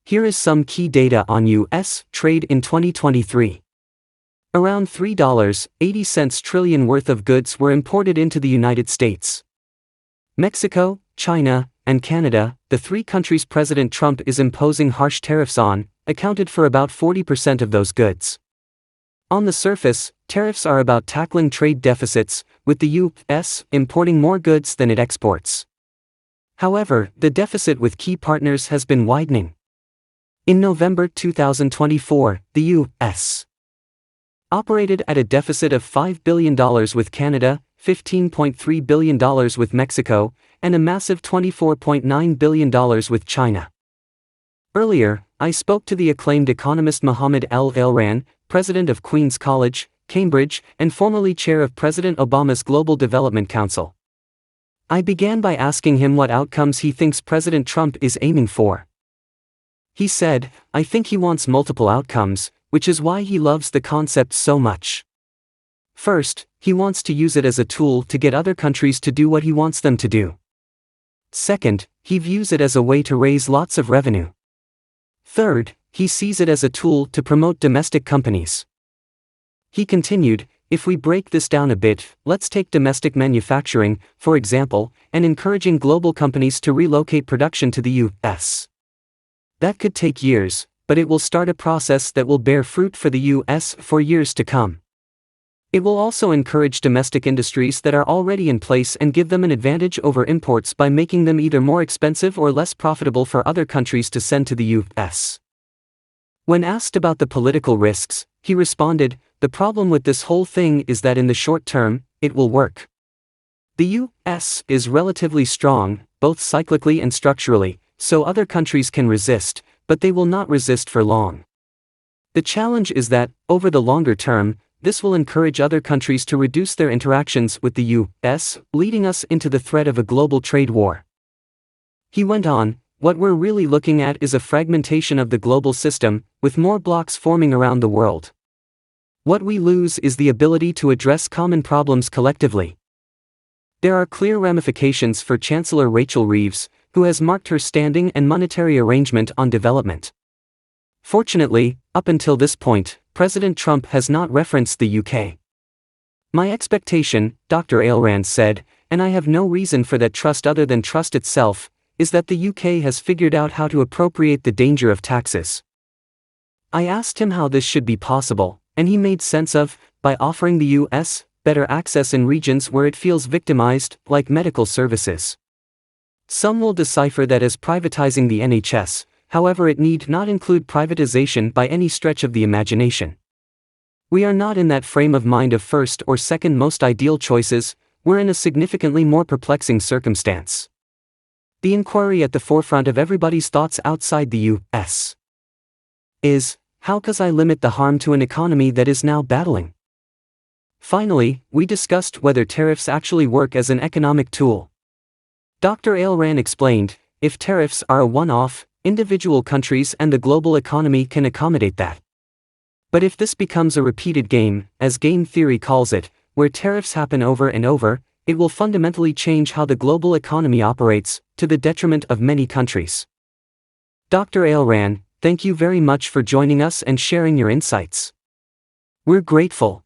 Here is some key data on U.S. trade in 2023. Around $3.80 trillion worth of goods were imported into the United States. Mexico, China, and Canada, the three countries President Trump is imposing harsh tariffs on, accounted for about 40% of those goods. On the surface, tariffs are about tackling trade deficits, with the U.S. importing more goods than it exports. However, the deficit with key partners has been widening. In November 2024, the U.S. operated at a deficit of $5 billion with Canada, $15.3 billion with Mexico, and a massive $24.9 billion with China. Earlier, I spoke to the acclaimed economist Mohammed El-Elran, president of Queen's College, Cambridge, and formerly chair of President Obama's Global Development Council. I began by asking him what outcomes he thinks President Trump is aiming for. He said, "I think he wants multiple outcomes, which is why he loves the concept so much. First, he wants to use it as a tool to get other countries to do what he wants them to do. Second, he views it as a way to raise lots of revenue. Third, he sees it as a tool to promote domestic companies." He continued, "If we break this down a bit, let's take domestic manufacturing, for example, and encouraging global companies to relocate production to the U.S. That could take years, but it will start a process that will bear fruit for the U.S. for years to come. It will also encourage domestic industries that are already in place and give them an advantage over imports by making them either more expensive or less profitable for other countries to send to the U.S. When asked about the political risks, he responded, "The problem with this whole thing is that in the short term, it will work. The U.S. is relatively strong, both cyclically and structurally, so other countries can resist, but they will not resist for long. The challenge is that, over the longer term, this will encourage other countries to reduce their interactions with the U.S., leading us into the threat of a global trade war." He went on, "What we're really looking at is a fragmentation of the global system, with more blocs forming around the world. What we lose is the ability to address common problems collectively." There are clear ramifications for Chancellor Rachel Reeves, who has marked her standing and monetary arrangement on development. Fortunately, up until this point, President Trump has not referenced the UK. "My expectation," Dr. El-Elran said, "and I have no reason for that trust other than trust itself, is that the UK has figured out how to appropriate the danger of taxes." I asked him how this should be possible, and he made sense of, by offering the US better access in regions where it feels victimized, like medical services. Some will decipher that as privatizing the NHS, however it need not include privatization by any stretch of the imagination. We are not in that frame of mind of first or second most ideal choices, we're in a significantly more perplexing circumstance. The inquiry at the forefront of everybody's thoughts outside the U.S. is, how can I limit the harm to an economy that is now battling? Finally, we discussed whether tariffs actually work as an economic tool. Dr. El-Elran explained, if tariffs are a one-off, individual countries and the global economy can accommodate that. But if this becomes a repeated game, as game theory calls it, where tariffs happen over and over, it will fundamentally change how the global economy operates, to the detriment of many countries. Dr. El-Elran, thank you very much for joining us and sharing your insights. We're grateful.